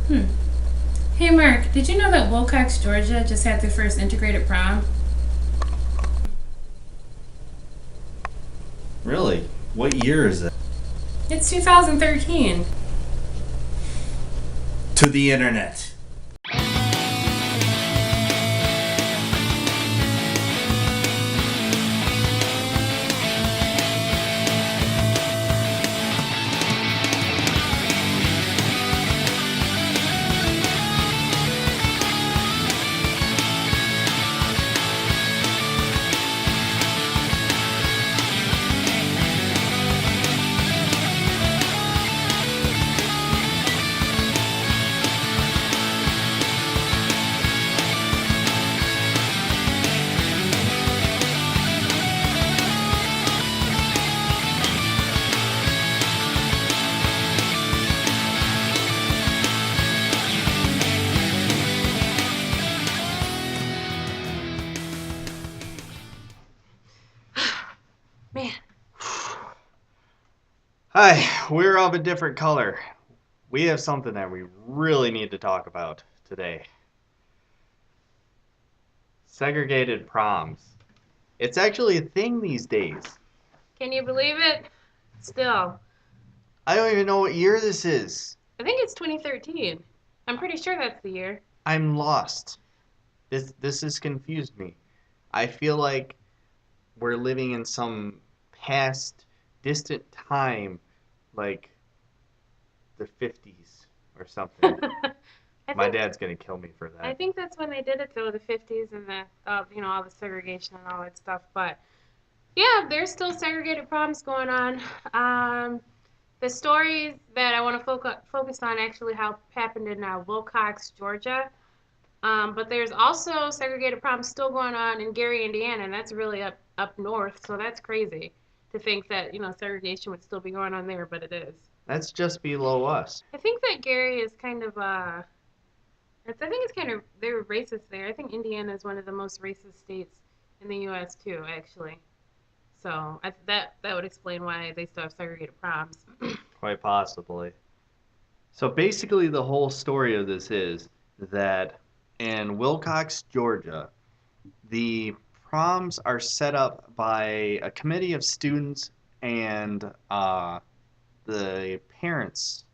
Hmm. Hey Mark, did you know that Wilcox, Georgia just had their first integrated prom? Really? What year is it? It's 2013. To the internet. Man, Hi, we're of a different color. We have something that we really need to talk about today. Segregated proms. It's actually a thing these days. can you believe it? Still, I don't even know what year this is. I think it's 2013. I'm pretty sure that's the year. I'm lost. This has confused me. I feel like we're living in some past distant time, like the 50s or something. I My think dad's gonna kill me for I that. think that's when they did it though, the 50s and the all the segregation and all that stuff. But yeah, there's still segregated problems going on. Um, the stories that I want to focus on actually happened in Wilcox, Georgia. But there's also segregated problems still going on in Gary, Indiana, and that's really up north. So that's crazy to think that segregation would still be going on there, but it is. That's just below us. I think that Gary is kind of I think it's kind of they're racist there. I think Indiana is one of the most racist states in the U.S. too, actually. So that would explain why they still have segregated proms. Quite possibly. So basically, the whole story of this is that in Wilcox, Georgia, the proms are set up by a committee of students and the parents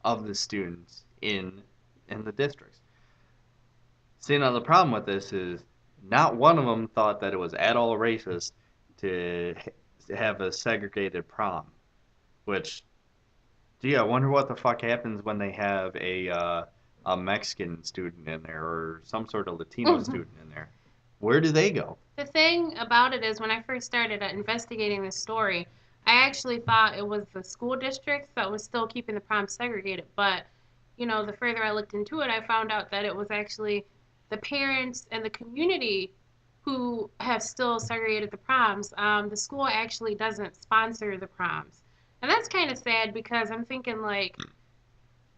of the students in the districts. See, now the problem with this is not one of them thought that it was at all racist to have a segregated prom, which gee, I wonder what the fuck happens when they have a Mexican student in there or some sort of Latino student in there. Where do they go? The thing about it is, when I first started investigating this story, I actually thought it was the school districts that was still keeping the proms segregated. But, the further I looked into it, I found out that it was actually the parents and the community who have still segregated the proms. The school actually doesn't sponsor the proms. And that's kind of sad because I'm thinking, like,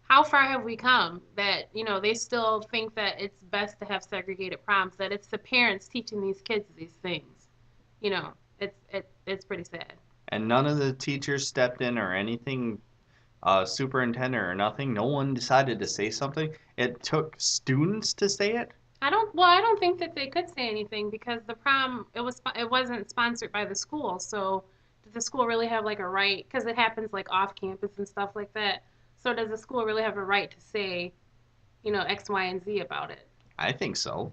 how far have we come that they still think that it's best to have segregated proms, that it's the parents teaching these kids these things. It's pretty sad. And none of the teachers stepped in or anything, superintendent or nothing. No one decided to say something. It took students to say it. I don't think that they could say anything because the prom it wasn't sponsored by the school. So does the school really have like a right, because it happens like off campus and stuff like that. So does the school really have a right to say X, Y, and Z about it? I think so.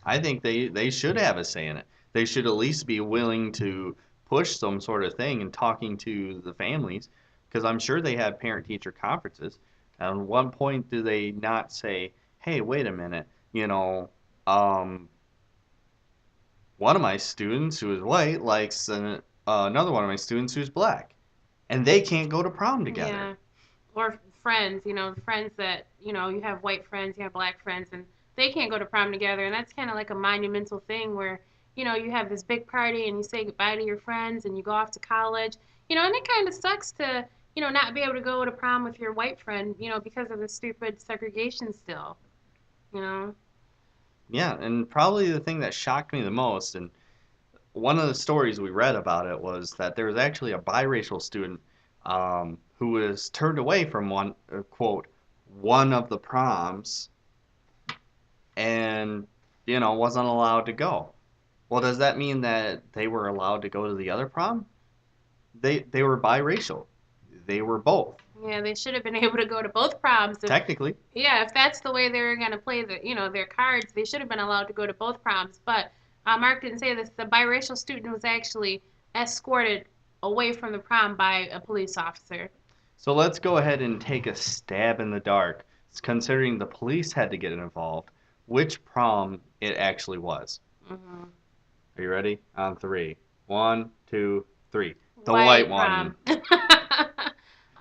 I think they should have a say in it. They should at least be willing to push some sort of thing and talking to the families, because I'm sure they have parent teacher conferences. At one point, do they not say, "Hey, wait a minute, um, one of my students who is white likes another one of my students who's black, and they can't go to prom together." Yeah. Or friends, friends that, you have white friends, you have black friends, and they can't go to prom together. And that's kind of like a monumental thing where, you have this big party and you say goodbye to your friends and you go off to college, and it kind of sucks to, not be able to go to prom with your white friend, because of the stupid segregation still, you know? Yeah, and probably the thing that shocked me the most, and one of the stories we read about it was that there was actually a biracial student who was turned away from one quote one of the proms and, wasn't allowed to go. Well, does that mean that they were allowed to go to the other prom? They were biracial. They were both, Yeah, they should have been able to go to both proms. technically. Yeah, if that's the way they were going to play their cards, they should have been allowed to go to both proms. But Mark didn't say this. The biracial student was actually escorted away from the prom by a police officer. So let's go ahead and take a stab in the dark, considering the police had to get involved, which prom it actually was. Hmm. Are you ready? On three. 1, 2, 3. The white one.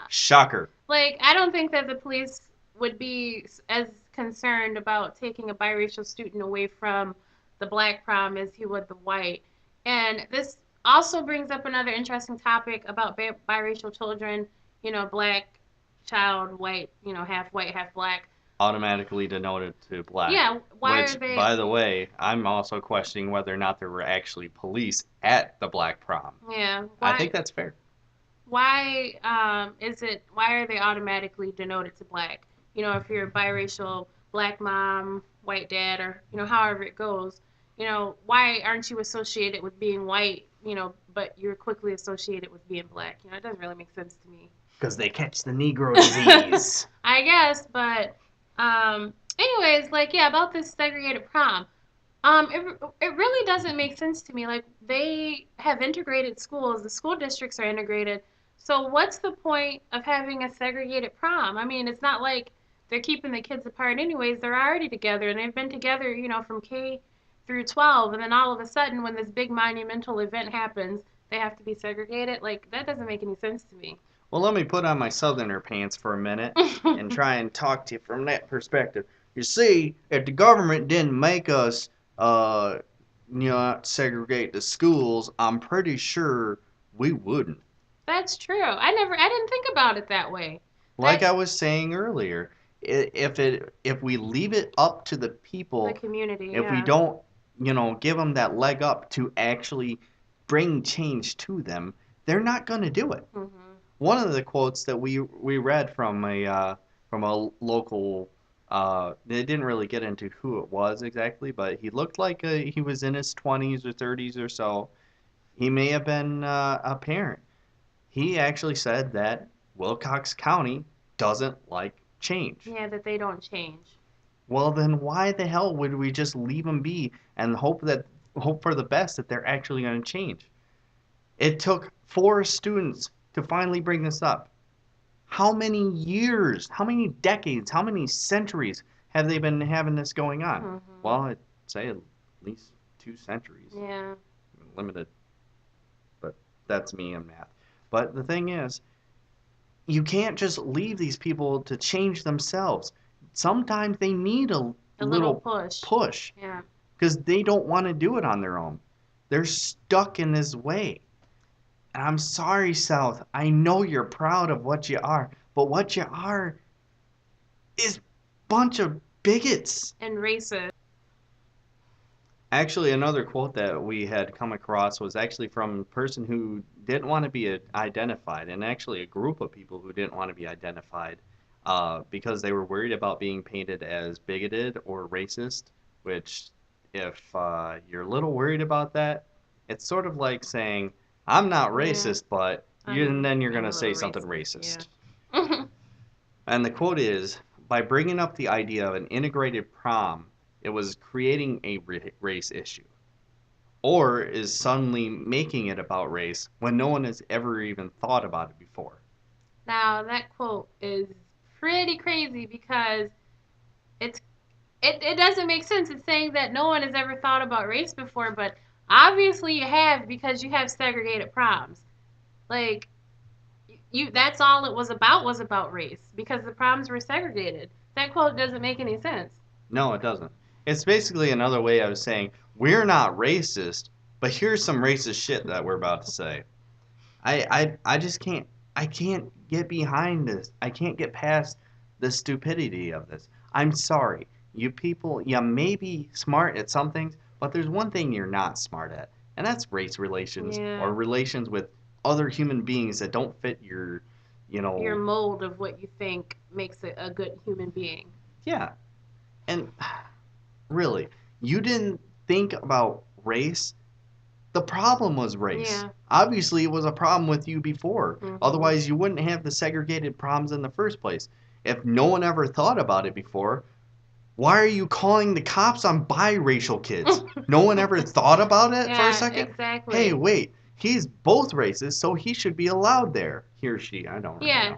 Shocker. Like, I don't think that the police would be as concerned about taking a biracial student away from the black prom as he would the white. And this also brings up another interesting topic about biracial children, black child, white, half black. Automatically denoted to black. Yeah, why Which, are they? by the way, I'm also questioning whether or not there were actually police at the black prom. Yeah, I think that's fair. why why are they automatically denoted to black? If you're a biracial, black mom, white dad, or however it goes, why aren't you associated with being white, but you're quickly associated with being black? It doesn't really make sense to me. Because they catch the Negro disease. I guess, but anyways, like, yeah, about this segregated prom. It really doesn't make sense to me. Like, they have integrated schools, the school districts are integrated. So what's the point of having a segregated prom? I mean, it's not like they're keeping the kids apart anyways. They're already together and they've been together, from K through 12, and then all of a sudden when this big monumental event happens, they have to be segregated. Like, that doesn't make any sense to me. Well, let me put on my southerner pants for a minute and try and talk to you from that perspective. You see, if the government didn't make us, segregate the schools, I'm pretty sure we wouldn't. That's true. I didn't think about it that way. Like I was saying earlier, if we leave it up to the people, The community, if we yeah. don't, give them that leg up to actually bring change to them, they're not going to do it. Mm-hmm. One of the quotes that we read from a local, they didn't really get into who it was exactly, but he looked like he was in his 20s or 30s or so. He may have been a parent. He actually said that Wilcox County doesn't like change. Yeah, that they don't change. Well, then why the hell would we just leave them be and hope for the best that they're actually going to change? It took 4 students to finally bring this up. How many years, how many decades, how many centuries have they been having this going on? Mm-hmm. Well, I'd say at least 2 centuries. Yeah. Limited, but that's me in math. But the thing is, you can't just leave these people to change themselves. Sometimes they need a little push Yeah. because they don't want to do it on their own. They're stuck in this way. And I'm sorry, South. I know you're proud of what you are, but what you are is a bunch of bigots. And racist. Actually, another quote that we had come across was actually from a person who didn't want to be identified, and actually a group of people who didn't want to be identified because they were worried about being painted as bigoted or racist, which, if you're a little worried about that, it's sort of like saying, I'm not racist, but and then you're going to say something racist. Yeah. And the quote is, by bringing up the idea of an integrated prom, it was creating a race issue. Or is suddenly making it about race when no one has ever even thought about it before. Now, that quote is pretty crazy because it doesn't make sense. It's saying that no one has ever thought about race before, but obviously you have because you have segregated proms. Like, that's all it was about race because the proms were segregated. That quote doesn't make any sense. No, it doesn't. It's basically another way of saying, we're not racist, but here's some racist shit that we're about to say. I just can't, I can't get behind this. I can't get past the stupidity of this. I'm sorry. You people, you may be smart at some things, but there's one thing you're not smart at, and that's race relations or relations with other human beings that don't fit your mold of what you think makes a good human being. Yeah. And really, you didn't think about race. The problem was race. Yeah. Obviously, it was a problem with you before. Mhm. Otherwise, you wouldn't have the segregated proms in the first place. If no one ever thought about it before, why are you calling the cops on biracial kids? No one ever thought about it for a Yeah, second? exactly. Hey, wait, he's both races, so he should be allowed there. He or she, I don't really Yeah, know.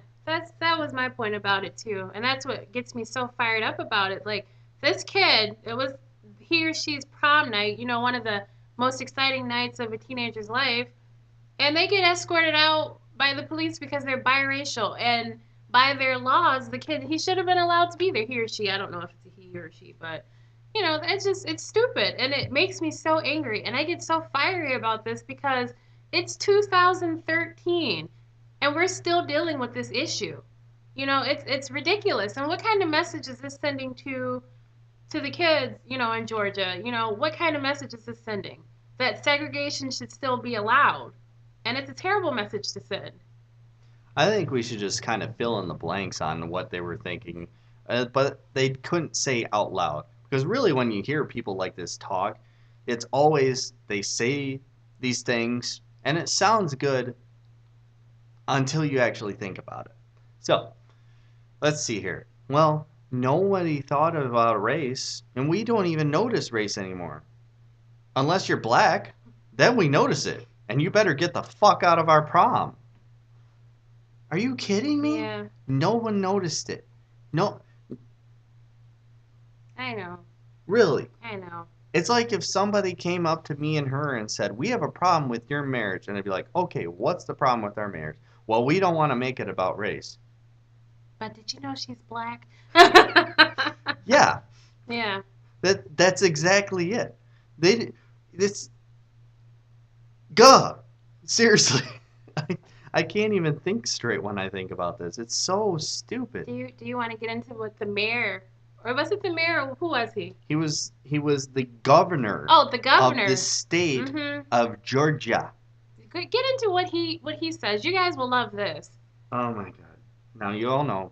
that was my point about it too, and that's what gets me so fired up about it. Like this kid, it was he or she's prom night. One of the most exciting nights of a teenager's life, and they get escorted out by the police because they're biracial, and by their laws, the kid he should have been allowed to be there. He or she, I don't know if it's a he or she, but it's stupid, and it makes me so angry, and I get so fiery about this because it's 2013 and we're still dealing with this issue. It's ridiculous. And what kind of message is this sending to the kids, in Georgia? What kind of message is this sending? That segregation should still be allowed. And it's a terrible message to send. I think we should just kind of fill in the blanks on what they were thinking, but they couldn't say out loud. Because really, when you hear people like this talk, it's always they say these things, and it sounds good until you actually think about it. So, let's see here. Well, nobody thought about race, and we don't even notice race anymore. Unless you're black, then we notice it, and you better get the fuck out of our prom. Are you kidding me? Yeah, No one noticed it. No, I know. really. I know. It's like if somebody came up to me and her and said, "We have a problem with your marriage." And I'd be like, "Okay, what's the problem with our marriage?" "Well, we don't want to make it about race." But did you know she's black? Yeah, Yeah. that's exactly it. They this Gah. Seriously. I can't even think straight when I think about this. It's so stupid. Do you want to get into what the mayor, or was it the mayor? Or who was he? He was the governor Oh, the of governor. the state Mhm. of Georgia. Get into what he says. You guys will love this. Oh my God. Now you all know.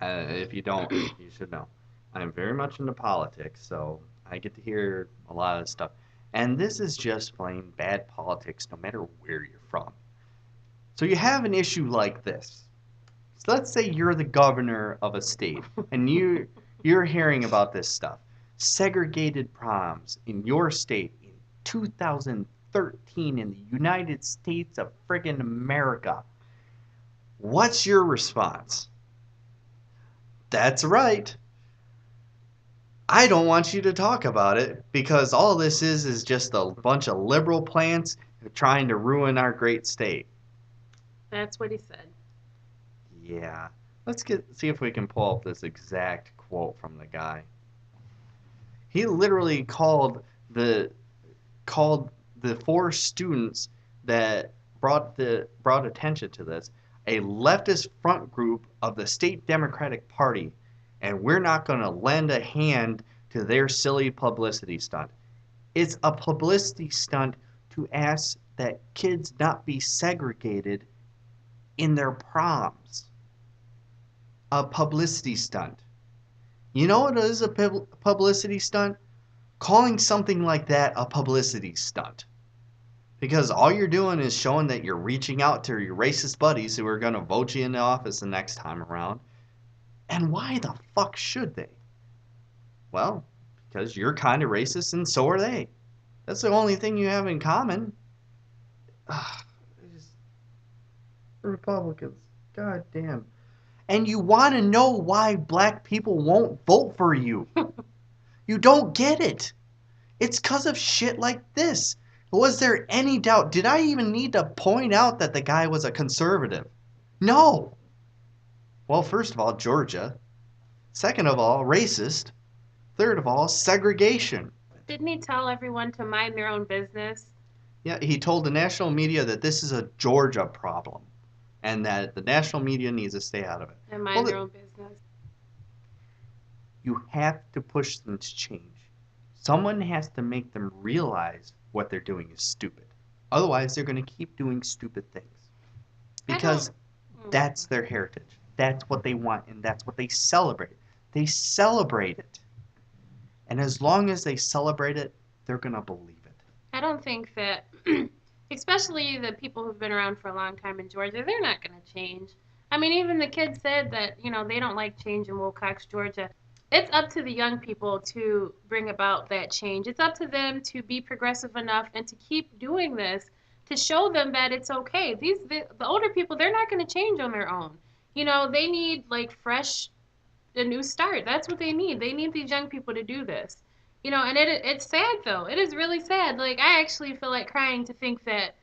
If you don't, you should know. I'm very much into politics, so I get to hear a lot of stuff. And this is just plain bad politics, no matter where you're from. So you have an issue like this. So let's say you're the governor of a state, and you're hearing about this stuff. Segregated proms in your state in 2013 in the United States of friggin' America. What's your response? That's right. I don't want you to talk about it because all this is just a bunch of liberal plants trying to ruin our great state. That's what he said. Yeah. See if we can pull up this exact quote from the guy. He literally called the four students that brought attention to this a leftist front group of the state Democratic Party, and we're not going to lend a hand to their silly publicity stunt. It's a publicity stunt to ask that kids not be segregated in their proms. A publicity stunt. You know what is a publicity stunt? Calling something like that a publicity stunt. Because all you're doing is showing that you're reaching out to your racist buddies who are going to vote you into office the next time around. And why the fuck should they? Well, because you're kind of racist and so are they. That's the only thing you have in common. Ugh, Republicans. God damn. And you want to know why black people won't vote for you. You don't get it. It's because of shit like this. Was there any doubt? Did I even need to point out that the guy was a conservative? No. Well, first of all, Georgia. Second of all, racist. Third of all, segregation. Didn't he tell everyone to mind their own business? Yeah, he told the national media that this is a Georgia problem and that the national media needs to stay out of it. And mind their own business. You have to push them to change. Someone has to make them realize what they're doing is stupid. Otherwise, they're going to keep doing stupid things. Because That's their heritage. That's what they want, and that's what they celebrate. They celebrate it. And as long as they celebrate it, they're going to believe it. I don't think that, especially the people who've been around for a long time in Georgia, they're not going to change. I mean, even the kids said that, they don't like change in Wilcox, Georgia. It's up to the young people to bring about that change. It's up to them to be progressive enough and to keep doing this to show them that it's okay. The older people, they're not going to change on their own. They need like a new start. That's what they need. They need these young people to do this. And it's sad though. It is really sad. Like I actually feel like crying to think that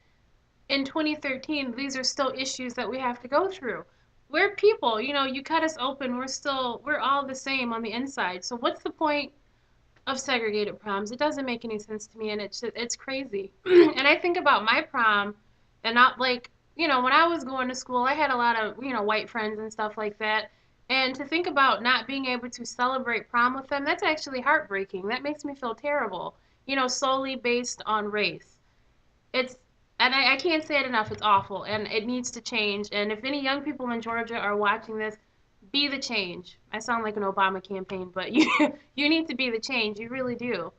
in 2013 these are still issues that we have to go through. We're people, you cut us open, we're all the same on the inside. So what's the point of segregated proms? It doesn't make any sense to me, and it's crazy. And I think about my prom, and not like when I was going to school, I had a lot of white friends and stuff like that. And to think about not being able to celebrate prom with them, that's actually heartbreaking. That makes me feel terrible. Solely based on race. It's and I can't say it enough. It's awful, and it needs to change. And if any young people in Georgia are watching this, be the change. I sound like an Obama campaign, but you need to be the change. You really do.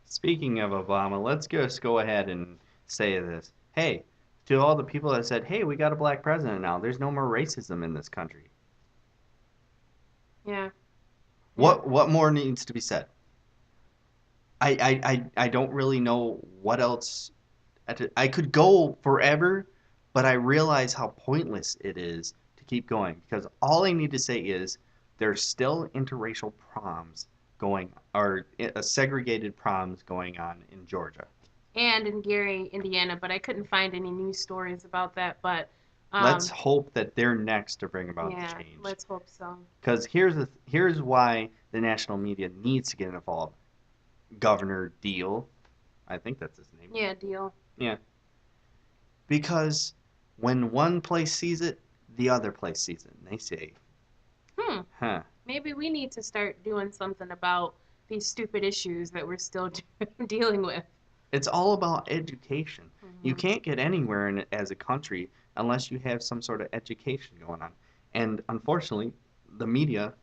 Speaking of Obama, let's just go ahead and say this. Hey, to all the people that said, hey, we got a black president now, there's no more racism in this country. Yeah. What more needs to be said? I don't really know what else. I could go forever, but I realize how pointless it is to keep going because all I need to say is there's still interracial proms going, or segregated proms going on in Georgia. And in Gary, Indiana, but I couldn't find any news stories about that. But Let's hope that they're next to bring about yeah, the change. let's hope so. Because here's why the national media needs to get involved. Governor Deal, I think that's his name. Yeah, deal. Yeah. Because when one place sees it, the other place sees it, and they say, huh. Maybe we need to start doing something about these stupid issues that we're still dealing with. It's all about education. Mm-hmm. You can't get anywhere in it as a country unless you have some sort of education going on. And unfortunately, the media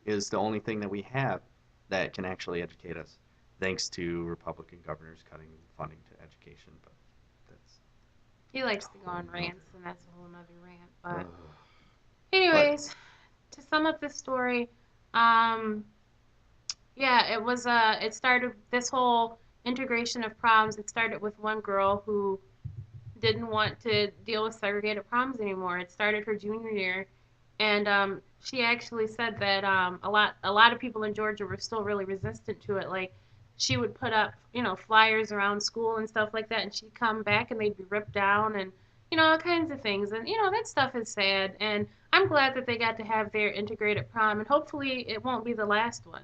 is the only thing that we have that can actually educate us, thanks to Republican governors cutting funding to education. But that's He likes to go on rants, and that's a whole nother rant. But Ugh. anyways, to sum up this story, yeah, it started this whole integration of proms. It started with one girl who didn't want to deal with segregated proms anymore. It started her junior year, and she actually said that a lot of people in Georgia were still really resistant to it. Like she would put up flyers around school and stuff like that, and she'd come back and they'd be ripped down and all kinds of things. And that stuff is sad. And I'm glad that they got to have their integrated prom, and hopefully it won't be the last one.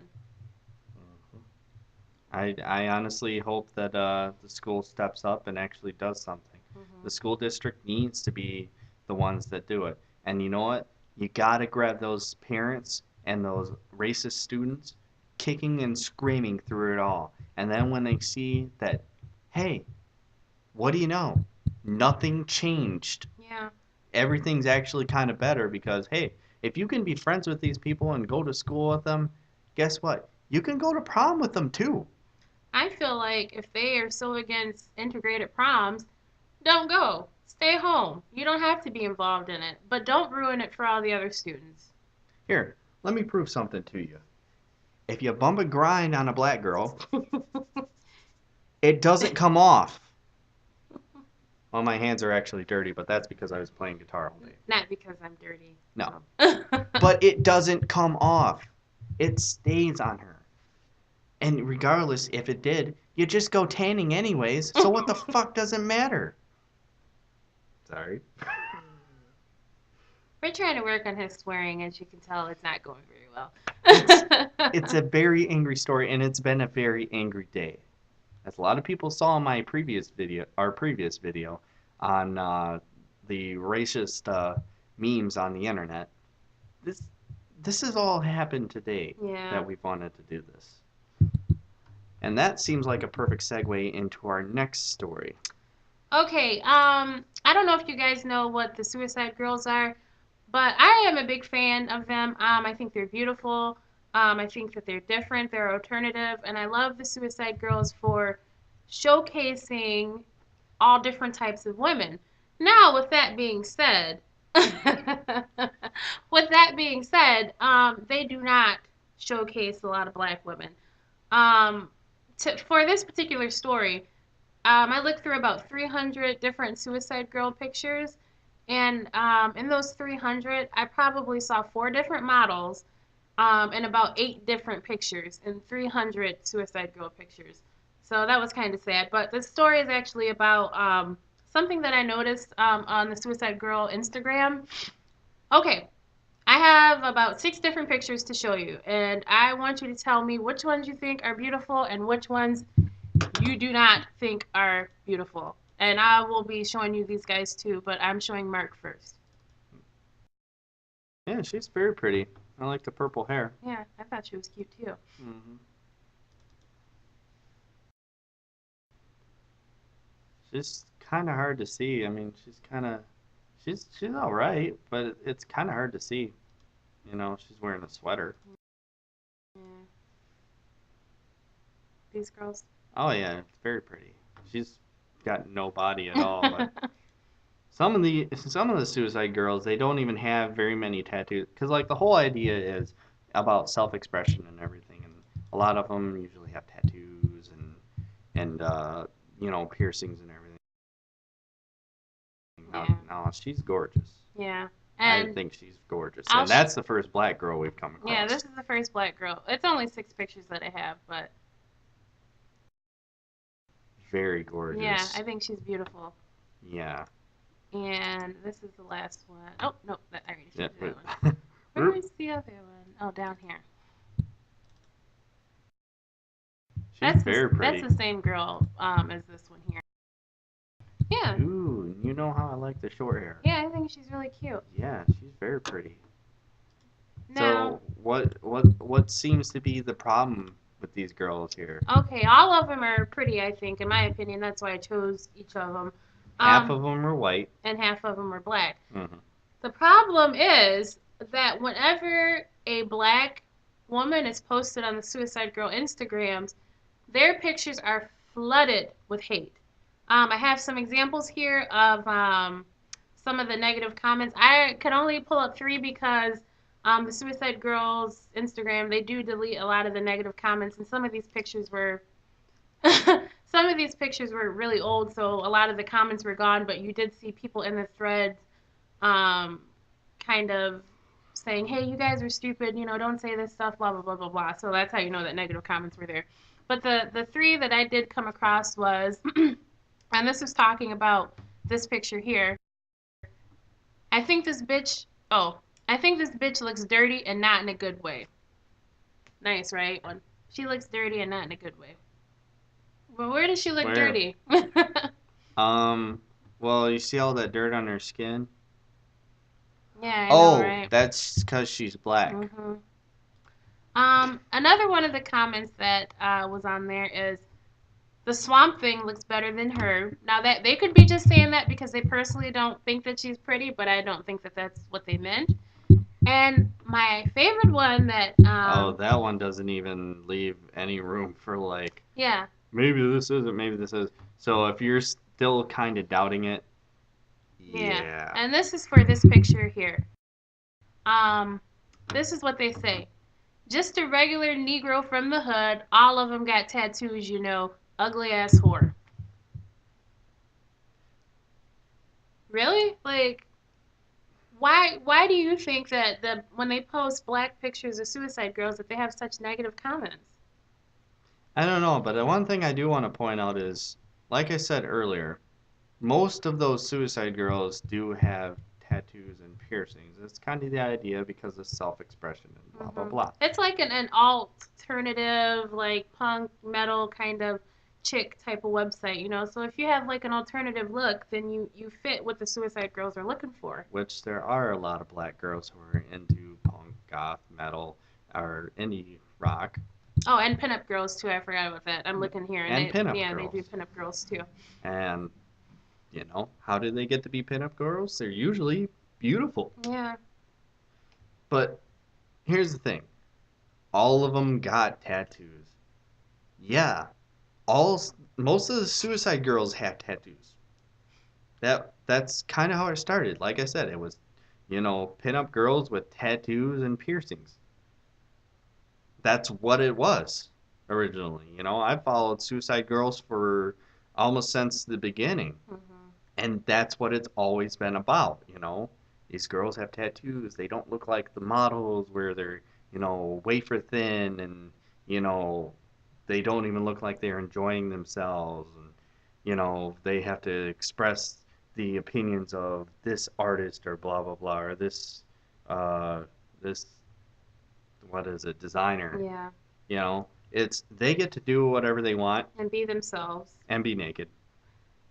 I honestly hope that the school steps up and actually does something. Mm-hmm. The school district needs to be the ones that do it. And you know what? You gotta grab those parents and those racist students kicking and screaming through it all. And then when they see that, hey, what do you know? Nothing changed. Yeah. Everything's actually kind of better because, hey, if you can be friends with these people and go to school with them, guess what? You can go to prom with them too. I feel like if they are so against integrated proms, don't go. Stay home. You don't have to be involved in it, but don't ruin it for all the other students. Here, let me prove something to you. If you bump a grind on a black girl, it doesn't come off. Well, my hands are actually dirty, but that's because I was playing guitar all day. Not because I'm dirty. No. So. But it doesn't come off. It stays on her. And regardless if it did, you just go tanning anyways, so what the fuck doesn't matter? Sorry. We're trying to work on his swearing, as you can tell, it's not going very well. It's a very angry story, and it's been a very angry day. As a lot of people saw in my previous video on the racist memes on the internet, this has all happened today that we've wanted to do this. And that seems like a perfect segue into our next story. Okay, I don't know if you guys know what the Suicide Girls are, But I am a big fan of them. I think they're beautiful. I think that they're different, they're alternative, and I love the Suicide Girls for showcasing all different types of women. Now, with that being said, they do not showcase a lot of black women. Um, for this particular story, I looked through about 300 different Suicide Girl pictures, and in those 300, I probably saw four different models and about eight different pictures in 300 Suicide Girl pictures. So that was kind of sad. But the story is actually about something that I noticed on the Suicide Girl Instagram. Okay, I have about six different pictures to show you, and I want you to tell me which ones you think are beautiful and which ones you do not think are beautiful. And I will be showing you these guys too, but I'm showing Mark first. Yeah, she's very pretty. I like the purple hair. Yeah, I thought she was cute too. Hmm. She's kind of hard to see. I mean, she's all right, but it's kind of hard to see. You know, she's wearing a sweater. Yeah. These girls. Oh yeah, it's very pretty. She's got no body at all. But some of the Suicide Girls, they don't even have very many tattoos, because like the whole idea is about self-expression and everything, and a lot of them usually have tattoos and you know, piercings and everything. Yeah. No, she's gorgeous. Yeah. I And think she's gorgeous, I'll and that's the first black girl we've come across. yeah, this is the first black girl. It's only six pictures that I have, but Very gorgeous. yeah, I think she's beautiful. Yeah. And this is the last one. Oh, no, I already Yeah. showed you that one. Where's the other one? Oh, down here. She's very pretty. That's the same girl as this one here. Yeah. Ooh, you know how I like the short hair. Yeah, I think she's really cute. Yeah, she's very pretty. Now, So what seems to be the problem with these girls here? okay, all of them are pretty, I think, in my opinion. That's why I chose each of them. Half of them are white. And half of them are black. Mm-hmm. The problem is that whenever a black woman is posted on the Suicide Girl Instagrams, their pictures are flooded with hate. I have some examples here of some of the negative comments. I could only pull up three because the Suicide Girls Instagram, they do delete a lot of the negative comments, and some of these pictures were really old, so a lot of the comments were gone. But you did see people in the threads, kind of saying, "Hey, you guys are stupid. You know, don't say this stuff." Blah blah blah blah blah. So that's how you know that negative comments were there. But the three that I did come across was, and this was talking about this picture here. I think this bitch. Oh, I think this bitch looks dirty and not in a good way. Nice, right? She looks dirty and not in a good way. Well, where does she look Where? dirty? Well, you see all that dirt on her skin? Yeah, I know, right? That's because she's black. Mm-hmm. Another one of the comments that was on there is the Swamp Thing looks better than her. Now that they could be just saying that because they personally don't think that she's pretty, but I don't think that that's what they meant. And my favorite one that That one doesn't even leave any room for like, yeah, maybe this isn't, maybe this is. So if you're still kind of doubting it, yeah. And this is for this picture here. This is what they say. Just a regular Negro from the hood. All of them got tattoos, you know. Ugly ass whore. Really? Like, why do you think that when they post black pictures of Suicide Girls that they have such negative comments? I don't know, but the one thing I do want to point out is, like I said earlier, most of those Suicide Girls do have tattoos and piercings. It's kind of the idea because of self-expression and blah blah blah. It's like an alternative, like punk metal kind of chick type of website, you know. So if you have like an alternative look, then you fit what the Suicide Girls are looking for. Which there are a lot of black girls who are into punk, goth, metal, or indie rock. Oh, and pinup girls too. I forgot about that. I'm looking here, And pinup yeah, girls. they do pinup girls too. And you know, how do they get to be pinup girls? They're usually beautiful. Yeah. But here's the thing. All of them got tattoos. Yeah, most of the suicide girls have tattoos. That's kind of how it started. Like I said, it was, pinup girls with tattoos and piercings. That's what it was originally. I followed suicide girls for almost since the beginning, Hmm. and that's what it's always been about. These girls have tattoos. They don't look like the models where they're, wafer thin and, you know, they don't even look like they're enjoying themselves. And, they have to express the opinions of this artist or blah, blah, blah, or uh, this, what is it, designer. Yeah, They get to do whatever they want and be themselves. and be naked.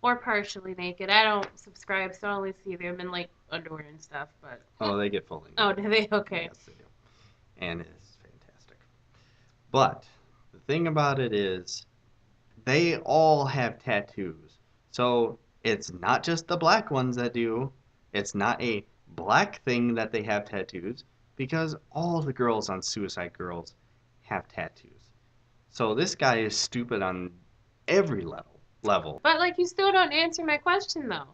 Or partially naked. I don't subscribe, so I only see them in like underwear and stuff. But Oh, they get fully oh, naked. do they? Okay. Yes, they do. And it's fantastic. But the thing about it is, they all have tattoos. So it's not just the black ones that do. It's not a black thing that they have tattoos, because all the girls on Suicide Girls have tattoos. So this guy is stupid on every level. But like, you still don't answer my question though.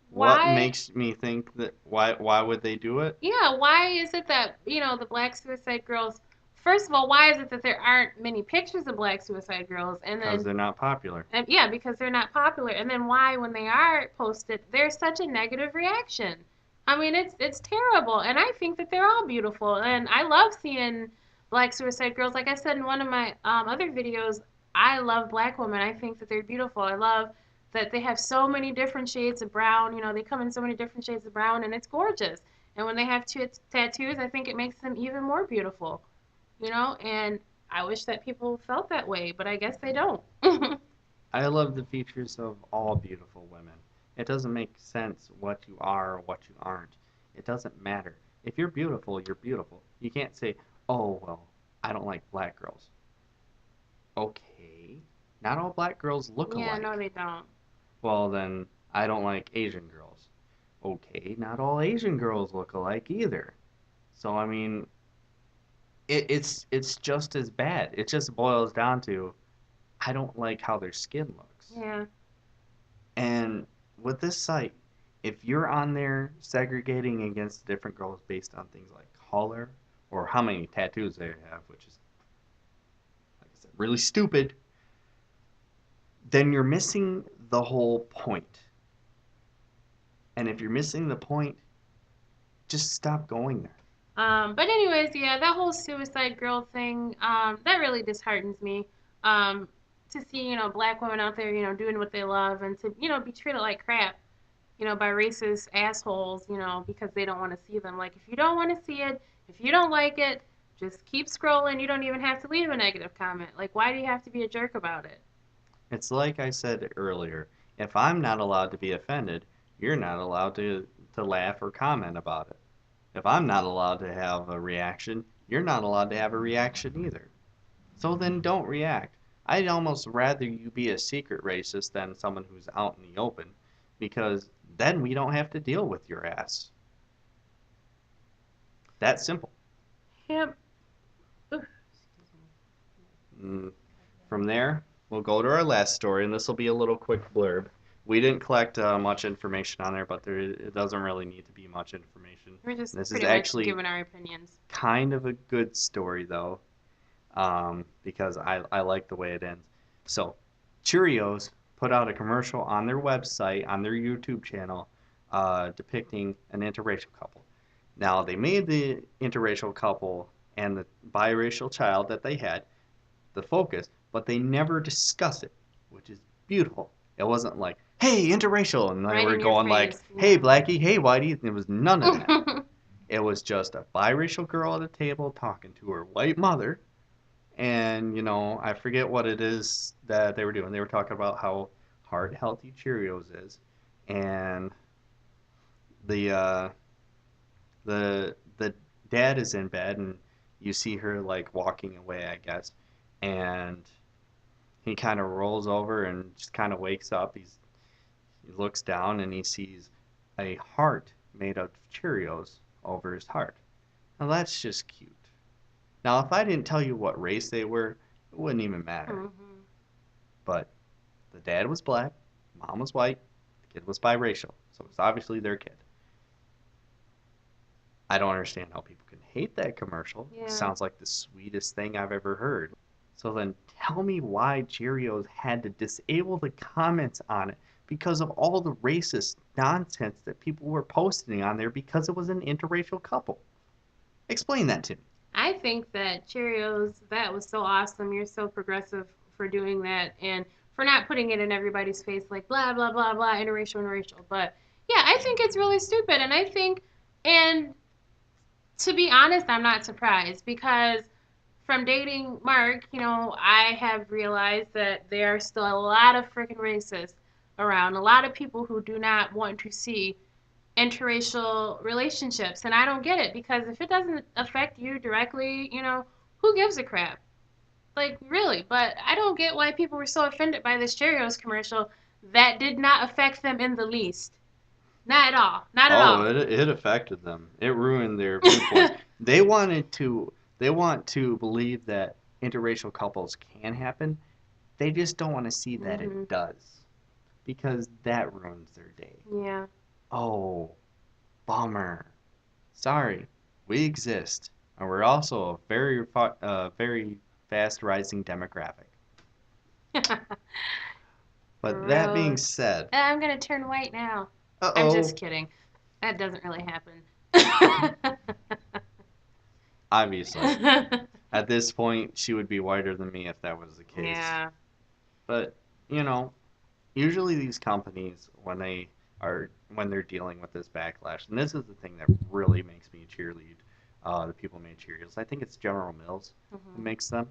What Why? makes me think that why would they do it? Yeah, why is it that, the black suicide girls, first of all, why is it that there aren't many pictures of black suicide girls? And Because then, they're not popular. and yeah, because they're not popular. And then why, when they are posted, there's such a negative reaction? I mean, it's terrible. And I think that they're all beautiful. And I love seeing black suicide girls. Like I said in one of my other videos, I love black women. I think that they're beautiful. I love that they have so many different shades of brown. They come in so many different shades of brown, and it's gorgeous. And when they have tattoos, I think it makes them even more beautiful. And I wish that people felt that way, but I guess they don't. I love the features of all beautiful women. It doesn't make sense what you are or what you aren't. It doesn't matter. If you're beautiful, you're beautiful. You can't say, oh, well, I don't like black girls. Okay. Not all black girls look Yeah, no, alike. they don't. Well, then, I don't like Asian girls. Okay, not all Asian girls look alike either. So, I mean, it's just as bad. It just boils down to, I don't like how their skin looks. Yeah. And with this site, if you're on there segregating against different girls based on things like color or how many tattoos they have, which is, like I said, really stupid, then you're missing the whole point. And if you're missing the point, just stop going there. But anyways, yeah, that whole suicide girl thing, that really disheartens me. Um, to see, black women out there, doing what they love, and to, be treated like crap, by racist assholes, because they don't want to see them. Like, if you don't want to see it, if you don't like it, just keep scrolling. You don't even have to leave a negative comment. Like, why do you have to be a jerk about it? It's like I said earlier, if I'm not allowed to be offended, you're not allowed to laugh or comment about it. If I'm not allowed to have a reaction, you're not allowed to have a reaction either. So then don't react. I'd almost rather you be a secret racist than someone who's out in the open, because then we don't have to deal with your ass. That simple. Yep. Oof. Mm, From there, we'll go to our last story, and this will be a little quick blurb. We didn't collect much information on there, but it doesn't really need to be much information. We're just This is pretty much actually giving our opinions. kind of a good story, though, because I like the way it ends. So, Cheerios put out a commercial on their website, on their YouTube channel, depicting an interracial couple. Now, they made the interracial couple and the biracial child that they had the focus, but they never discuss it, which is beautiful. It wasn't like, hey, interracial, and they Right were in your going like, face. hey, Yeah. blackie, hey, whitey. There was none of that. It was just a biracial girl at a table talking to her white mother, and I forget what it is that they were doing. They were talking about how heart healthy Cheerios is, and the uh, the dad is in bed, and you see her like walking away, I guess, and he kind of rolls over and just kind of wakes up. He looks down and he sees a heart made of Cheerios over his heart. Now that's just cute. Now, if I didn't tell you what race they were, it wouldn't even matter. Mm-hmm. But the dad was black, mom was white, the kid was biracial, so it's obviously their kid. I don't understand how people can hate that commercial. It Yeah. sounds like the sweetest thing I've ever heard. So then tell me why Cheerios had to disable the comments on it because of all the racist nonsense that people were posting on there because it was an interracial couple. Explain that to me. I think that Cheerios, that was so awesome. You're so progressive for doing that and for not putting it in everybody's face like blah, blah, blah, blah, interracial, interracial. But yeah, I think it's really stupid. And I think, and to be honest, I'm not surprised because from dating Mark, I have realized that there are still a lot of freaking racists around, a lot of people who do not want to see interracial relationships. And I don't get it because if it doesn't affect you directly, who gives a crap? Like, really. But I don't get why people were so offended by this Cheerios commercial that did not affect them in the least. Not at all. Not at Oh, all. it affected them. It ruined their viewpoint. They wanted to they want to believe that interracial couples can happen. They just don't want to see that Hmm. it does because that ruins their day. Yeah. Oh, bummer. Sorry, we exist, and we're also a very fast rising demographic. But that being Gross. said, I'm gonna turn white now. I'm just uh-oh, kidding. That doesn't really happen. obviously, at this point, she would be whiter than me if that was the case. Yeah. But, you know, usually these companies, when they're dealing with this backlash, and this is the thing that really makes me cheerlead the people who made Cheerios. I think it's General Mills who Hmm. makes them.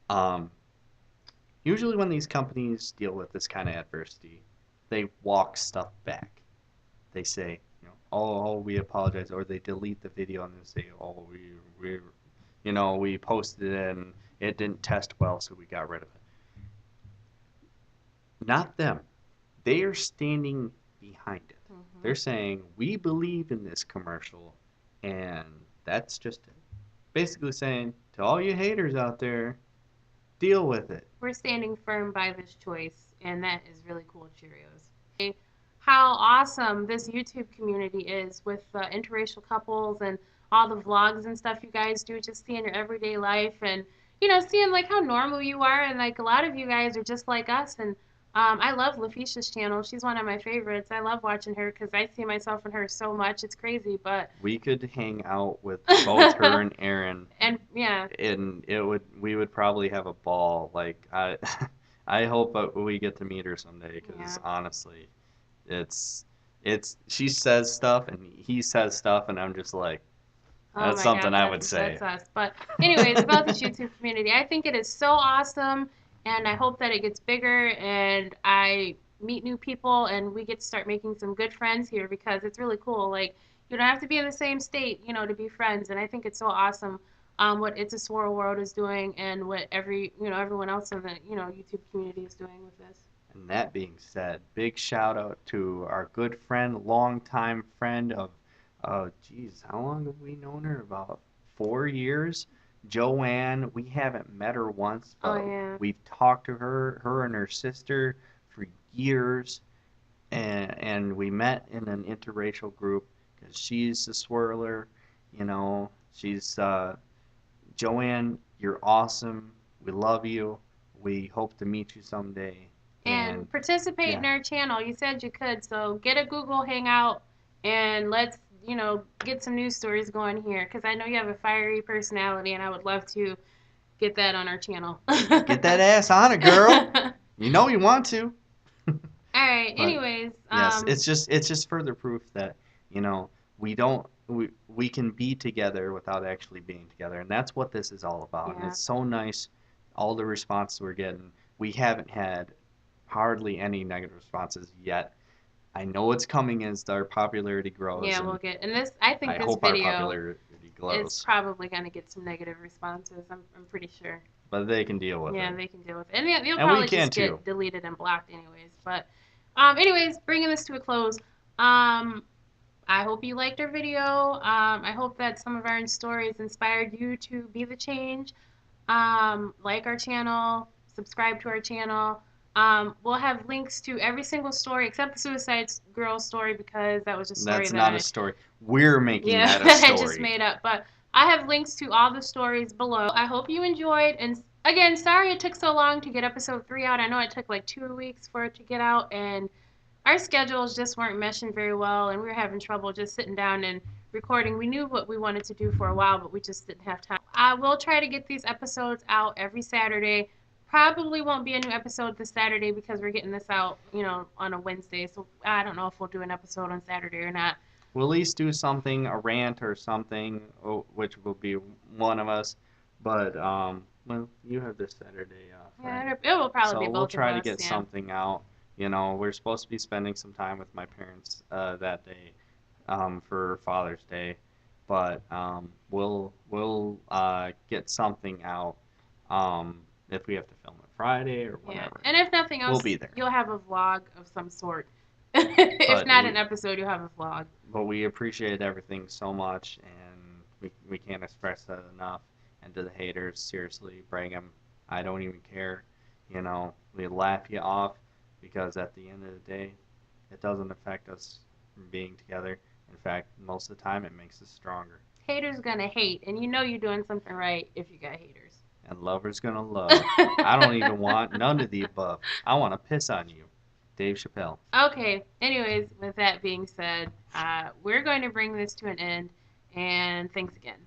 Um, Usually, when these companies deal with this kind of adversity, they walk stuff back. They say, oh, we apologize, or they delete the video and they say, oh, we posted it and it didn't test well, so we got rid of it. Not them. They are standing behind it. Hmm. They're saying, we believe in this commercial, and that's just it. Basically saying, to all you haters out there, deal with it. We're standing firm by this choice, and that is really cool, Cheerios. How awesome this YouTube community is with interracial couples and all the vlogs and stuff you guys do, just seeing your everyday life and seeing like how normal you are, and like a lot of you guys are just like us. And I love Lafisha's channel. She's one of my favorites. I love watching her because I see myself in her so much. It's crazy, but We could hang out with both her and Aaron, and yeah, and we would probably have a ball. Like I hope we get to meet her someday yeah. because honestly, it's she says stuff and he says stuff and I'm just like Oh that's my something gosh, I would that's say. us. But anyways, about this YouTube community, I think it is so awesome, and I hope that it gets bigger and I meet new people and we get to start making some good friends here because it's really cool. Like you don't have to be in the same state, to be friends, and I think it's so awesome. What It's a Swirl World is doing and what everyone else in the YouTube community is doing with this. And that being said, big shout out to our good friend, longtime friend of, geez, how long have we known her? About 4 years. Joanne, we haven't met her once, Oh but yeah. we've talked to her and her sister for years, and we met in an interracial group because she's a swirler, she's Joanne, you're awesome. We love you. We hope to meet you someday. And And participate in yeah, our channel. You said you could, so get a Google Hangout and let's, get some news stories going here because I know you have a fiery personality and I would love to get that on our channel. get that ass on it, girl. You know you want to. All right. But Anyways, yes, it's just further proof that we don't we can be together without actually being together, and that's what this is all about. And yeah. it's so nice, all the responses we're getting. We haven't had hardly any negative responses yet. I know it's coming as our popularity grows, Yeah, and we'll get. And I think I this hope our video popularity is grows. probably going to get some negative responses. I'm pretty sure. But they can deal with Yeah, it, they can deal with it. And they'll and we probably can just too. get deleted and blocked anyways. But anyways, bringing this to a close. Um I hope you liked our video. I hope that some of our stories inspired you to be the change. Like our channel, subscribe to our channel. We'll have links to every single story except the Suicide Girl story because that was a story That's that not a story. We're making that a that I story. just made up. But I have links to all the stories below. I hope you enjoyed. And again, sorry it took so long to get episode 3 out. I know it took like 2 weeks for it to get out, and our schedules just weren't meshing very well, and we were having trouble just sitting down and recording. We knew what we wanted to do for a while, but we just didn't have time. I will try to get these episodes out every Saturday. Probably won't be a new episode this Saturday because we're getting this out, on a Wednesday. So I don't know if we'll do an episode on Saturday or not. We'll at least do something, a rant or something, which will be one of us. But well, you have this Saturday off, right? Yeah, it will probably So be both we'll try of to us, get yeah. something out. We're supposed to be spending some time with my parents that day for Father's Day, but we'll get something out if we have to film it Friday or Yeah. whatever. And if nothing else, We'll be there. you'll have a vlog of some sort. If But not an episode, you'll have a vlog. But we appreciate everything so much, and we can't express that enough. And to the haters, seriously, bring them. I don't even care. We laugh you off because at the end of the day, it doesn't affect us from being together. In fact, most of the time, it makes us stronger. Haters gonna hate, and you know you're doing something right if you got haters. And lovers gonna love. I don't even want none of the above. I want to piss on you. Dave Chappelle. Okay, anyways, with that being said, we're going to bring this to an end, and thanks again.